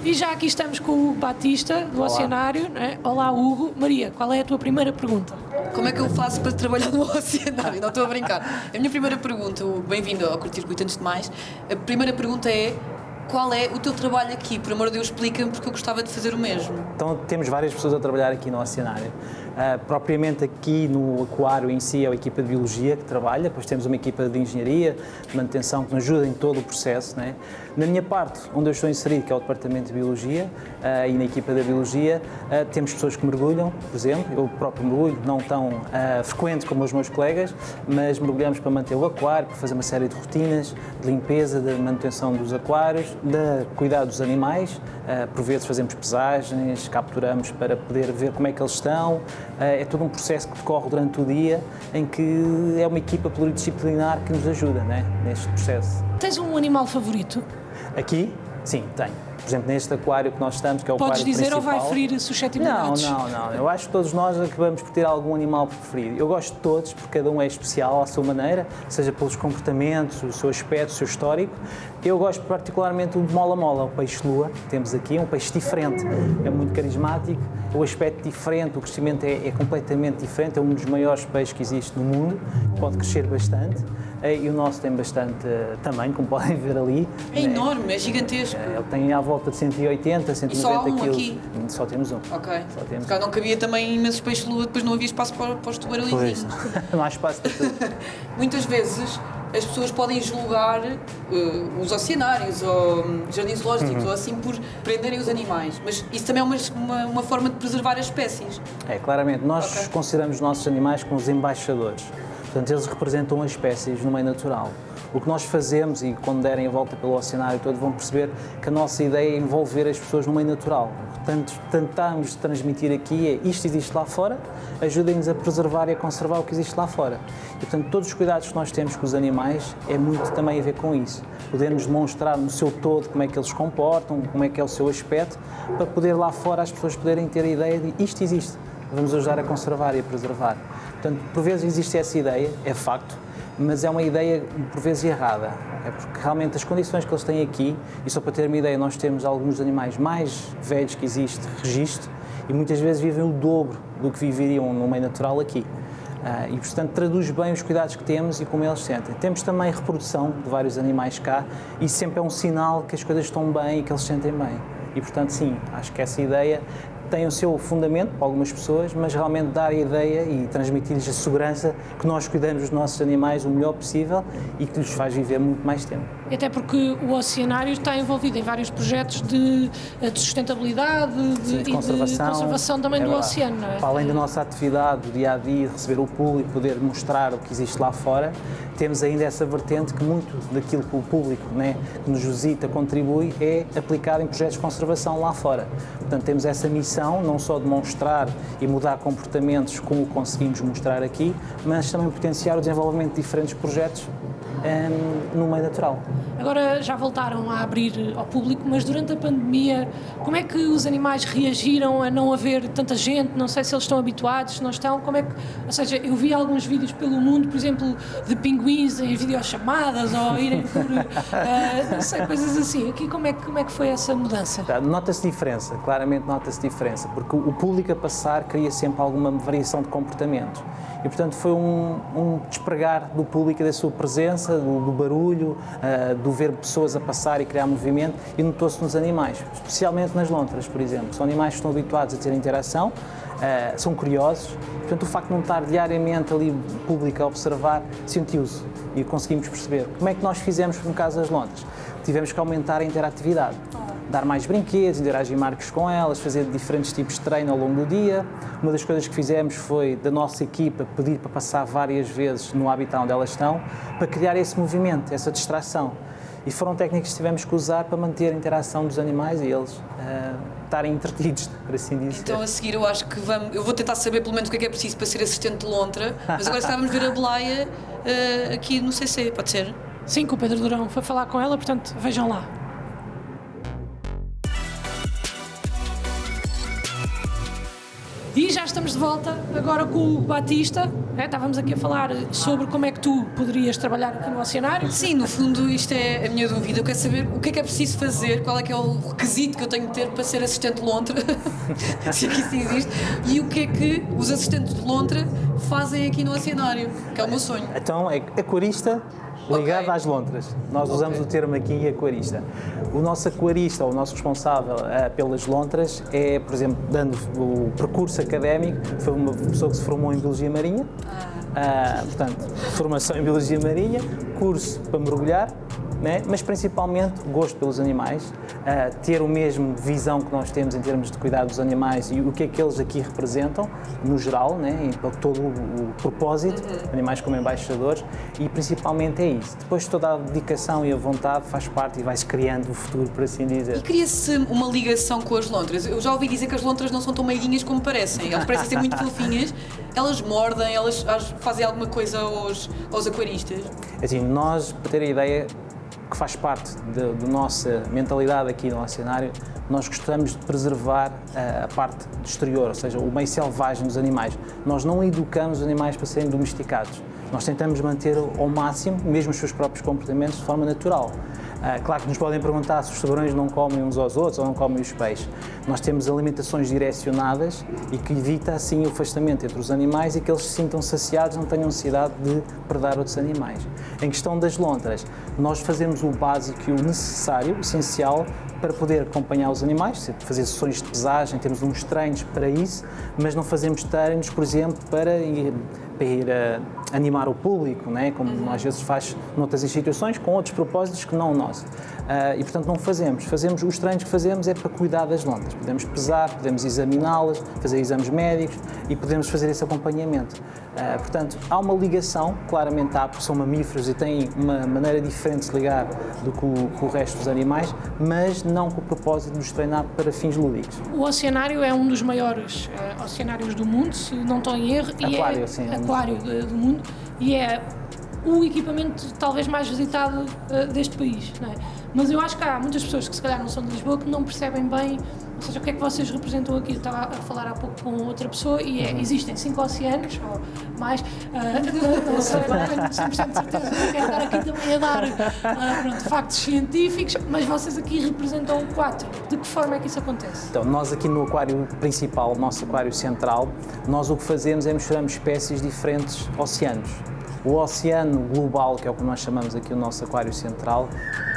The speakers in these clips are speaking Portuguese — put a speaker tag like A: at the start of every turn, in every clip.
A: E já aqui estamos com o Hugo Batista, do Oceanário, não é? Olá, Hugo. Maria, qual é a tua primeira pergunta?
B: Como é que eu faço para trabalhar no Oceanário? Não estou a brincar. A minha primeira pergunta, bem-vindo ao Curto-Circuito antes de mais, a primeira pergunta é: qual é o teu trabalho aqui? Por amor de Deus, explica-me, porque eu gostava de fazer o mesmo.
C: Então, temos várias pessoas a trabalhar aqui no Oceanário. Propriamente aqui no aquário em si é a equipa de Biologia que trabalha, depois temos uma equipa de Engenharia, de Manutenção, que nos ajuda em todo o processo, né? Na minha parte, onde eu estou inserido, que é o Departamento de Biologia, e na equipa da Biologia, temos pessoas que mergulham, por exemplo, eu próprio mergulho, não tão frequente como os meus colegas, mas mergulhamos para manter o aquário, para fazer uma série de rotinas, de limpeza, de manutenção dos aquários, de cuidar dos animais, por vezes fazemos pesagens, capturamos para poder ver como é que eles estão, é todo um processo que decorre durante o dia, em que é uma equipa pluridisciplinar que nos ajuda, né, neste processo.
A: Tens um animal favorito?
C: Aqui? Sim, tenho. Por exemplo, neste aquário que nós estamos, que é o
A: Podes
C: aquário
A: dizer
C: principal.
A: ou vai ferir suscetibilidades?
C: Não. Eu acho que todos nós acabamos por ter algum animal preferido. Eu gosto de todos, porque cada um é especial à sua maneira, seja pelos comportamentos, o seu aspecto, o seu histórico. Eu gosto particularmente do mola-mola, o peixe-lua, que temos aqui, um peixe diferente, é muito carismático, o aspecto diferente, o crescimento é completamente diferente, é um dos maiores peixes que existe no mundo, pode crescer bastante. E o nosso tem bastante tamanho, como podem ver ali.
B: É enorme, é gigantesco.
C: Ele tem à volta de 180, 190
B: e só há um
C: quilos.
B: Aqui?
C: Só temos um.
B: Ok.
C: Só temos
B: Porque não cabia também imensos peixes-lua, depois não havia espaço para os tubarõezinhos.
C: Não há espaço para tudo.
B: Muitas vezes as pessoas podem julgar os oceanários ou jardins zoológicos ou assim por prenderem os animais, mas isso também é uma forma de preservar as espécies.
C: É, claramente. Nós consideramos os nossos animais como os embaixadores. Portanto, eles representam as espécies no meio natural. O que nós fazemos, e quando derem a volta pelo oceanário todo, vão perceber que a nossa ideia é envolver as pessoas no meio natural. Portanto, tentamos transmitir aqui é isto existe lá fora, ajudem-nos a preservar e a conservar o que existe lá fora. E, portanto, todos os cuidados que nós temos com os animais é muito também a ver com isso. Podermos demonstrar no seu todo como é que eles se comportam, como é que é o seu aspecto, para poder lá fora as pessoas poderem ter a ideia de isto existe. Vamos ajudar a conservar e a preservar. Portanto, por vezes existe essa ideia, é facto, mas é uma ideia por vezes errada. É porque realmente as condições que eles têm aqui, e só para ter uma ideia, nós temos alguns animais mais velhos que existe registro e muitas vezes vivem o dobro do que viveriam no meio natural aqui. E, portanto, traduz bem os cuidados que temos e como eles sentem. Temos também reprodução de vários animais cá e sempre é um sinal que as coisas estão bem e que eles se sentem bem. E, portanto, sim, acho que essa ideia tem o seu fundamento para algumas pessoas, mas realmente dar a ideia e transmitir-lhes a segurança que nós cuidamos dos nossos animais o melhor possível e que lhes faz viver muito mais tempo.
A: Até porque o Oceanário está envolvido em vários projetos de sustentabilidade
C: Sim,
A: e de conservação também do oceano, não é?
C: Para além da nossa atividade do dia-a-dia, de receber o público, poder mostrar o que existe lá fora, temos ainda essa vertente que muito daquilo que o público, né, que nos visita, contribui, é aplicado em projetos de conservação lá fora. Portanto, temos essa missão, não só de mostrar e mudar comportamentos como conseguimos mostrar aqui, mas também potenciar o desenvolvimento de diferentes projetos no meio natural.
A: Agora já voltaram a abrir ao público, mas durante a pandemia, como é que os animais reagiram a não haver tanta gente? Não sei se eles estão habituados, se não estão, como é que... Ou seja, eu vi alguns vídeos pelo mundo, por exemplo, de pinguins em videochamadas ou irem por... não sei, coisas assim. Aqui como é que foi essa mudança?
C: Nota-se diferença, claramente nota-se diferença, porque o público a passar cria sempre alguma variação de comportamento. E, portanto, foi um despregar do público da sua presença, do barulho, do ver pessoas a passar e criar movimento, e notou-se nos animais, especialmente nas lontras, por exemplo. São animais que estão habituados a ter interação, são curiosos, portanto, o facto de não estar diariamente ali público a observar, sentiu-se e conseguimos perceber. Como é que nós fizemos no caso das lontras? Tivemos que aumentar a interatividade. Dar mais brinquedos, interagir mais com elas, fazer diferentes tipos de treino ao longo do dia. Uma das coisas que fizemos foi, da nossa equipa, pedir para passar várias vezes no habitat onde elas estão, para criar esse movimento, essa distração. E foram técnicas que tivemos que usar para manter a interação dos animais e eles estarem entretidos, por assim dizer.
B: Então, a seguir, eu acho que eu vou tentar saber pelo menos o que é preciso para ser assistente de lontra, mas agora estávamos a ver a Belaia aqui no CC, pode ser?
A: Sim, que o Pedro Durão foi falar com ela, portanto, vejam lá. E já estamos de volta agora com o Batista. Estávamos aqui a falar sobre como é que tu poderias trabalhar aqui no Oceanário.
B: Sim, no fundo isto é a minha dúvida. Eu quero saber o que é preciso fazer, qual é que é o requisito que eu tenho de ter para ser assistente de lontra, se aqui isso existe, e o que é que os assistentes de lontra fazem aqui no Oceanário, que é o meu sonho.
C: Então, é aquarista ligado às lontras. Nós usamos o termo aqui aquarista. O nosso aquarista, ou o nosso responsável pelas lontras, é, por exemplo, dando o percurso académico, foi uma pessoa que se formou em Biologia Marinha, portanto, formação em Biologia Marinha, curso para mergulhar, né? Mas principalmente gosto pelos animais, ter o mesmo visão que nós temos em termos de cuidar dos animais e o que é que eles aqui representam, no geral, né? E para todo o propósito, animais como embaixadores, e principalmente é isso. Depois toda a dedicação e a vontade faz parte e vai-se criando o futuro, por assim dizer.
B: E cria-se uma ligação com as lontras. Eu já ouvi dizer que as lontras não são tão meiguinhas como parecem. Elas parecem ser muito fofinhas, elas mordem, elas fazem alguma coisa aos aquaristas.
C: Assim, nós, para ter a ideia, que faz parte da nossa mentalidade aqui no Oceanário, nós gostamos de preservar a parte exterior, ou seja, o meio selvagem dos animais. Nós não educamos os animais para serem domesticados. Nós tentamos manter ao máximo, mesmo os seus próprios comportamentos, de forma natural. Claro que nos podem perguntar se os tubarões não comem uns aos outros ou não comem os peixes. Nós temos alimentações direcionadas e que evita assim o afastamento entre os animais e que eles se sintam saciados, não tenham necessidade de predar outros animais. Em questão das lontras, nós fazemos o básico e o necessário, o essencial, para poder acompanhar os animais, fazer sessões de pesagem, temos uns treinos para isso, mas não fazemos treinos, por exemplo, para ir animar o público, né? Como às vezes faz noutras instituições, com outros propósitos que não o nosso. E, portanto, não fazemos. Os treinos que fazemos é para cuidar das lontras. Podemos pesar, podemos examiná-las, fazer exames médicos e podemos fazer esse acompanhamento. Portanto, há uma ligação, claramente há, porque são mamíferos e têm uma maneira diferente de se ligar do que o resto dos animais, mas não com o propósito de nos treinar para fins lúdicos.
A: O Oceanário é um dos maiores oceanários do mundo, se não estou em erro.
C: Aquário, sim.
A: Aquário do mundo, e é o equipamento talvez mais visitado deste país, não é? Mas eu acho que há muitas pessoas que se calhar não são de Lisboa que não percebem bem, ou seja, o que é que vocês representam aqui. Eu estava a falar há pouco com outra pessoa e existem 5 oceanos, ou mais, não sei, não tenho 100% de certeza, não quero estar aqui também a dar factos científicos, mas vocês aqui representam 4. De que forma é que isso acontece?
C: Então, nós aqui no aquário principal, o nosso aquário central, nós o que fazemos é misturamos espécies de diferentes oceanos. O oceano global, que é o que nós chamamos aqui o nosso aquário central,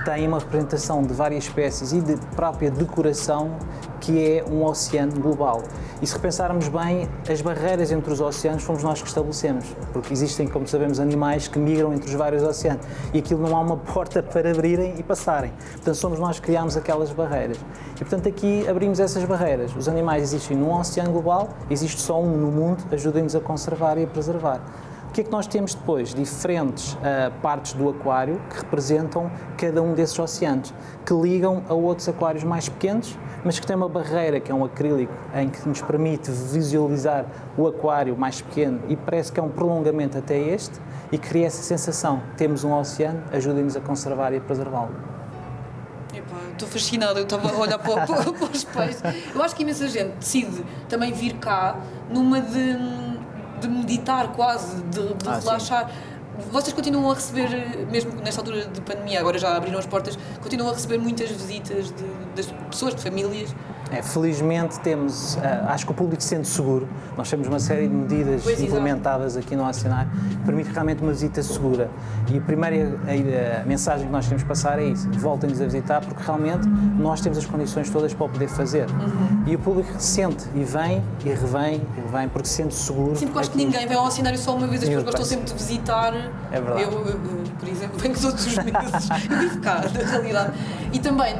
C: tem uma representação de várias espécies e de própria decoração que é um oceano global. E se repensarmos bem, as barreiras entre os oceanos fomos nós que estabelecemos, porque existem, como sabemos, animais que migram entre os vários oceanos e aquilo não há uma porta para abrirem e passarem. Portanto, somos nós que criámos aquelas barreiras. E, portanto, aqui abrimos essas barreiras. Os animais existem num oceano global, existe só um no mundo, ajudem-nos a conservar e a preservar. O que é que nós temos depois? Diferentes partes do aquário que representam cada um desses oceanos, que ligam a outros aquários mais pequenos, mas que tem uma barreira, que é um acrílico, em que nos permite visualizar o aquário mais pequeno e parece que é um prolongamento até este e cria essa sensação. Temos um oceano, ajudem-nos a conservar e a preservá-lo.
B: Estou fascinada, eu estava a olhar para os peixes. Eu acho que imensa gente decide também vir cá numa de meditar quase, de relaxar. Sim. Vocês continuam a receber, mesmo nesta altura de pandemia, agora já abriram as portas, continuam a receber muitas visitas das pessoas, de famílias?
C: Felizmente temos, acho que o público se sente seguro. Nós temos uma série de medidas implementadas aqui no Oceanário que permite realmente uma visita segura. E a primeira mensagem que nós temos que passar é isso: voltem-nos a visitar, porque realmente nós temos as condições todas para o poder fazer. E o público sente e vem e revém, porque se sente seguro.
B: Sim, porque acho que ninguém vem ao Oceanário só uma vez, as pessoas gostam sempre de visitar.
C: É verdade.
B: Eu, por exemplo, venho todos os meses e vivo cá, na realidade. E também,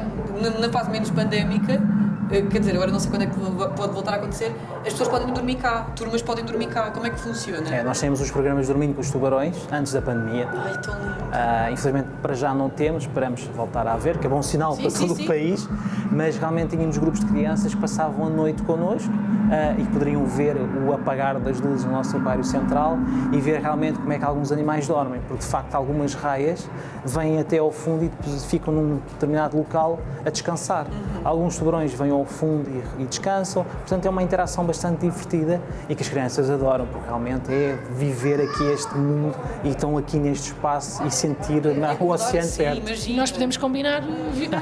B: na fase menos pandémica, quer dizer, agora não sei quando é que pode voltar a acontecer, as pessoas podem dormir cá, turmas podem dormir cá, como é que funciona?
C: Nós temos os programas Dormindo com os Tubarões, antes da pandemia.
B: Ai, tão lindo.
C: Infelizmente para já não temos, esperamos voltar a haver, que é bom sinal para todo o país, mas realmente tínhamos grupos de crianças que passavam a noite connosco, e poderiam ver o apagar das luzes no nosso aquário central e ver realmente como é que alguns animais dormem, porque de facto algumas raias vêm até ao fundo e depois ficam num determinado local a descansar. Alguns tubarões vêm ao fundo e descansam, portanto é uma interação bastante divertida e que as crianças adoram, porque realmente é viver aqui este mundo e estão aqui neste espaço e sentir o oceano perto.
A: E nós podemos combinar,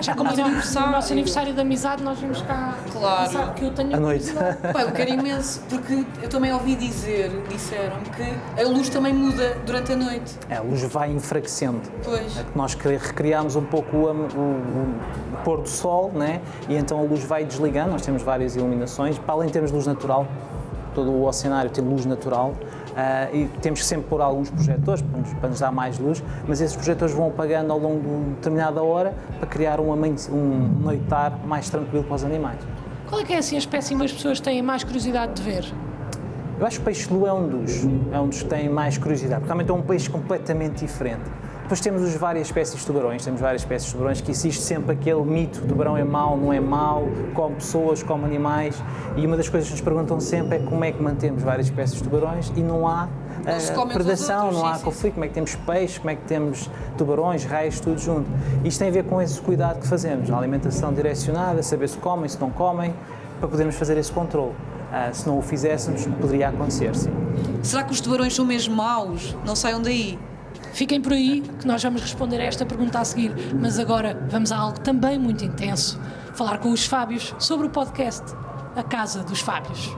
A: já combinamos o nosso aniversário de amizade, nós vimos cá.
B: Claro.
A: Sabe que eu tenho
C: À noite.
B: Pá, eu quero imenso, porque eu também ouvi disseram que a luz também muda durante a noite.
C: A luz vai enfraquecendo.
B: Pois.
C: Nós recriámos um pouco o pôr do sol, né? E então a luz vai desligando, nós temos várias iluminações, para além de termos luz natural, todo o oceanário tem luz natural, e temos que sempre pôr alguns projetores para nos dar mais luz, mas esses projetores vão apagando ao longo de uma determinada hora para criar um noitar mais tranquilo para os animais.
A: Qual é que é assim a espécie que as pessoas têm mais curiosidade de ver?
C: Eu acho que o peixe-lua é um dos que tem mais curiosidade, porque realmente é um peixe completamente diferente. Depois temos as várias espécies de tubarões, que existe sempre aquele mito, o tubarão é mau, não é mau, come pessoas, come animais, e uma das coisas que nos perguntam sempre é como é que mantemos várias espécies de tubarões e não há predação, não há conflito, como é que temos peixes, como é que temos tubarões, raios, tudo junto. Isto tem a ver com esse cuidado que fazemos, a alimentação direcionada, saber se comem, se não comem, para podermos fazer esse controle. Se não o fizéssemos, poderia acontecer, sim.
B: Será que os tubarões são mesmo maus? Não saiam daí.
A: Fiquem por aí, que nós vamos responder a esta pergunta a seguir. Mas agora vamos a algo também muito intenso. Falar com os Fábios sobre o podcast A Casa dos Fábios.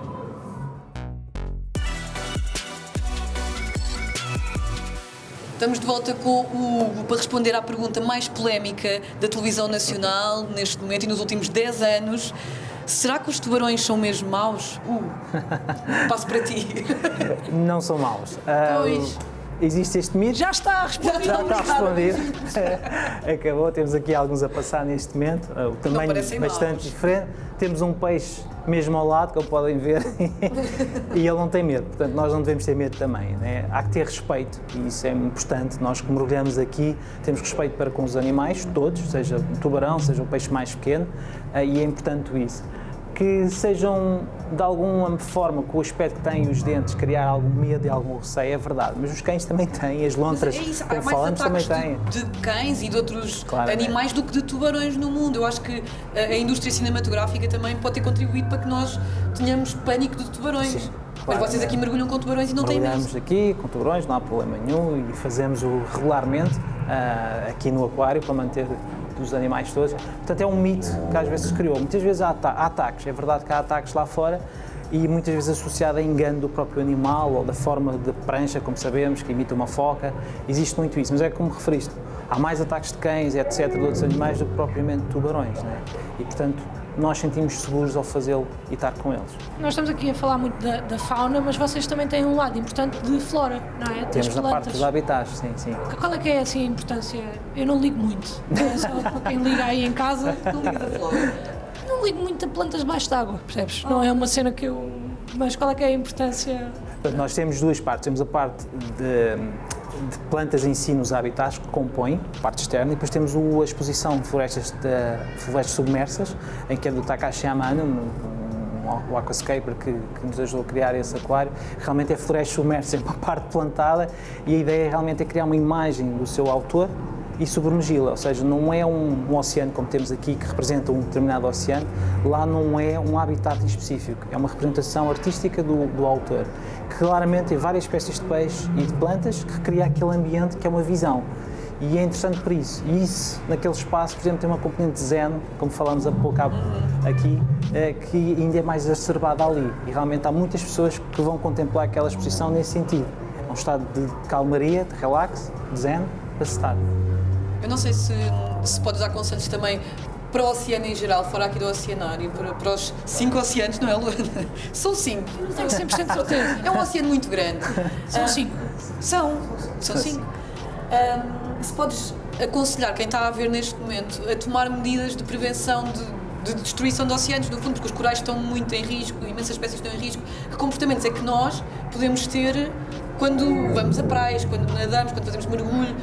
B: Estamos de volta com o Hugo para responder à pergunta mais polémica da televisão nacional neste momento e nos últimos 10 anos. Será que os tubarões são mesmo maus? Passo para ti.
C: Não são maus.
B: Pois.
C: Existe este mito.
A: Já está respondido.
C: Já está respondido. Acabou, temos aqui alguns a passar neste momento. O tamanho bastante diferente. Temos um peixe mesmo ao lado, como podem ver, e ele não tem medo. Portanto, nós não devemos ter medo também, né? Há que ter respeito, e isso é importante. Nós que mergulhamos aqui temos respeito para com os animais, todos, seja o tubarão, seja o peixe mais pequeno, e é importante isso. Que sejam, de alguma forma, com o aspecto que têm os dentes, criar algum medo e algum receio, é verdade. Mas os cães também têm, as lontras, como falamos, também têm.
B: De cães e de outros animais do que de tubarões no mundo. Eu acho que a indústria cinematográfica também pode ter contribuído para que nós tenhamos pânico de tubarões. Sim, mas vocês aqui mergulham com tubarões e não têm medo.
C: Mergulhamos aqui com tubarões, não há problema nenhum, e fazemos-o regularmente aqui no aquário para manter dos animais todos. Portanto, é um mito que às vezes se criou. Muitas vezes há ataques, é verdade que há ataques lá fora e muitas vezes associado a engano do próprio animal ou da forma de prancha, como sabemos, que imita uma foca. Existe muito isso, mas é como referiste, há mais ataques de cães, etc., de outros animais do que propriamente de tubarões, né? E, portanto, nós sentimos seguros ao fazê-lo e estar com eles.
A: Nós estamos aqui a falar muito da fauna, mas vocês também têm um lado importante de flora, não é?
C: Temos na parte dos habitats, sim, sim.
A: Qual é que é assim, a importância? Eu não ligo muito, é só para quem liga aí em casa, não ligo da flora. Não ligo muito a plantas debaixo de água, percebes? Não é uma cena que eu... Mas qual é que é a importância?
C: Portanto, nós temos duas partes. Temos a parte de plantas em si nos habitats que compõem, a parte externa, e depois temos a exposição de florestas submersas, em que é do Takashi Amano, o aquascaper que nos ajudou a criar esse aquário. Realmente é florestas submersas, é uma parte plantada, e a ideia realmente é criar uma imagem do seu autor e submergi-la, ou seja, não é um oceano como temos aqui que representa um determinado oceano, lá não é um habitat específico, é uma representação artística do autor, que claramente tem várias espécies de peixes e de plantas que cria aquele ambiente que é uma visão. E é interessante por isso. E isso, naquele espaço, por exemplo, tem uma componente zen, como falámos há pouco aqui, que ainda é mais exacerbada ali. E realmente há muitas pessoas que vão contemplar aquela exposição nesse sentido. É um estado de calmaria, de relax, de zen, para se estar.
B: Eu não sei se pode usar conselhos também para o oceano em geral, fora aqui do oceanário, para os 5 oceanos, não é, Luana? São 5.
A: Não tenho 100% de certeza.
B: É um oceano muito grande.
A: São 5.
B: São 5. Se podes aconselhar quem está a ver neste momento a tomar medidas de prevenção de destruição de oceanos, no fundo, porque os corais estão muito em risco, imensas espécies estão em risco, que comportamentos é que nós podemos ter quando vamos a praias, quando nadamos, quando fazemos mergulho,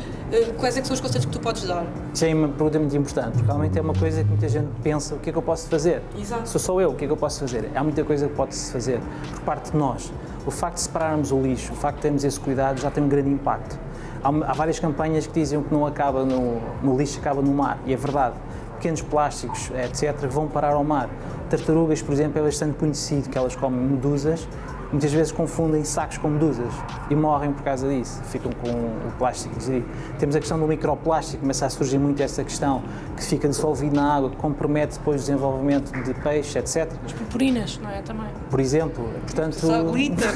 B: quais é que são os conselhos que tu podes dar?
C: Isso é uma pergunta muito importante, porque realmente é uma coisa que muita gente pensa, o que é que eu posso fazer?
B: Exato.
C: Sou só eu, o que é que eu posso fazer? Há muita coisa que pode-se fazer por parte de nós. O facto de separarmos o lixo, o facto de termos esse cuidado já tem um grande impacto. Há várias campanhas que dizem que não acaba no lixo, acaba no mar, e é verdade. Pequenos plásticos, etc., vão parar ao mar. Tartarugas, por exemplo, é bastante conhecido que elas comem medusas, muitas vezes confundem sacos com medusas e morrem por causa disso, ficam com o plástico ingerido. Temos a questão do microplástico, começa a surgir muito essa questão, que fica dissolvido na água, que compromete depois o desenvolvimento de peixe, etc.
A: As purpurinas, não é? Também.
C: Por exemplo, portanto...
B: Só glitter.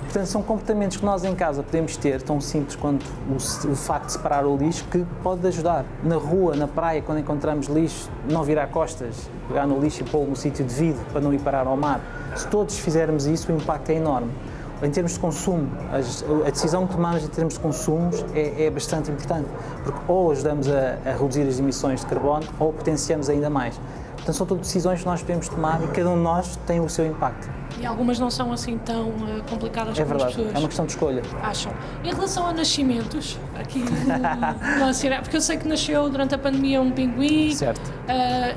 C: Portanto, são comportamentos que nós em casa podemos ter, tão simples quanto o facto de separar o lixo, que pode ajudar. Na rua, na praia, quando encontramos lixo, não virar costas, pegar no lixo e pô-lo no sítio devido para não ir parar ao mar. Se todos fizermos isso, o impacto é enorme. Em termos de consumo, a decisão que tomamos em termos de consumos é bastante importante, porque ou ajudamos a reduzir as emissões de carbono ou potenciamos ainda mais. Portanto, são todas decisões que nós podemos tomar e cada um de nós tem o seu impacto.
A: E algumas não são assim tão complicadas
C: É
A: como as
C: verdade,
A: pessoas
C: é uma questão de escolha.
A: acham. Em relação a nascimentos, aqui no Oceanário, porque eu sei que nasceu durante a pandemia um pinguim.
C: Certo.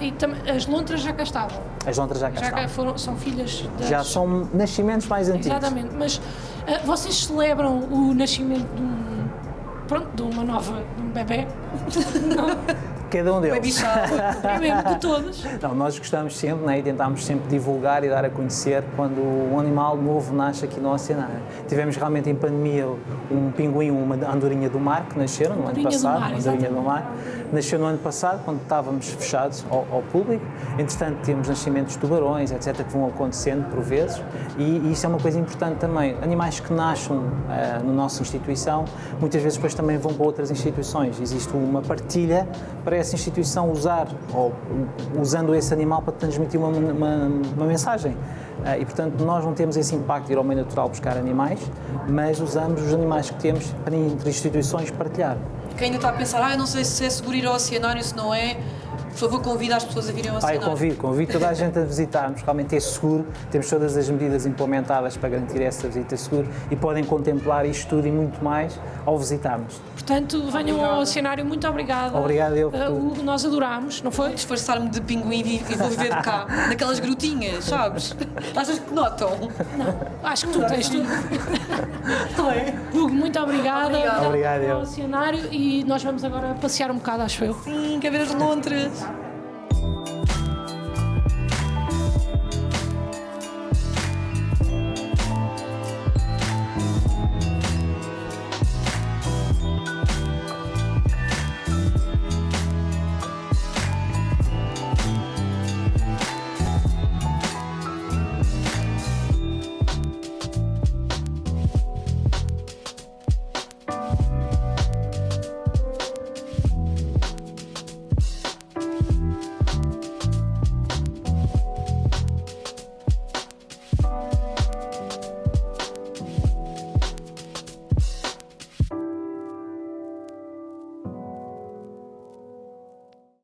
A: E as lontras já cá estavam.
C: As lontras já cá estão.
A: São filhas das...
C: Já são nascimentos mais antigos.
A: Exatamente, mas vocês celebram o nascimento de uma nova, de um bebê?
C: Cada um deles.
B: Baby shower.
A: É mesmo, de todos.
C: Não, nós gostamos sempre, né, e tentamos sempre divulgar e dar a conhecer quando um animal novo nasce aqui no Oceanário. Tivemos realmente em pandemia um pinguim, uma andorinha do mar, que nasceram no ano passado. Uma andorinha do mar. Nasceu no ano passado, quando estávamos fechados ao público. Entretanto, temos nascimentos de tubarões, etc., que vão acontecendo por vezes. E isso é uma coisa importante também. Animais que nascem na nossa instituição, muitas vezes depois também vão para outras instituições. Existe uma partilha para essa instituição usar, ou usando esse animal para transmitir uma mensagem. E, portanto, nós não temos esse impacto de ir ao meio natural buscar animais, mas usamos os animais que temos para entre instituições partilhar.
B: Quem ainda está a pensar, eu não sei se é seguro ir ao Oceanário, se não é, por favor, convida as pessoas a virem ao Oceanário.
C: Eu convido toda a gente a visitar-nos, realmente é seguro, temos todas as medidas implementadas para garantir essa visita segura e podem contemplar isto tudo e muito mais ao visitar-nos.
A: Portanto, venham ao Oceanário, muito obrigada.
C: Obrigado eu por
A: Hugo, nós adorámos, não foi?
B: Disfarçar-me de pinguim e vou viver de cá, naquelas grutinhas, sabes? Achas que notam?
A: Não, acho que tu tens tudo. Hugo, muito obrigada.
B: Obrigada.
C: Obrigado eu.
A: Ao Oceanário e nós vamos agora passear um bocado, acho eu.
B: Sim, quer ver as lontras?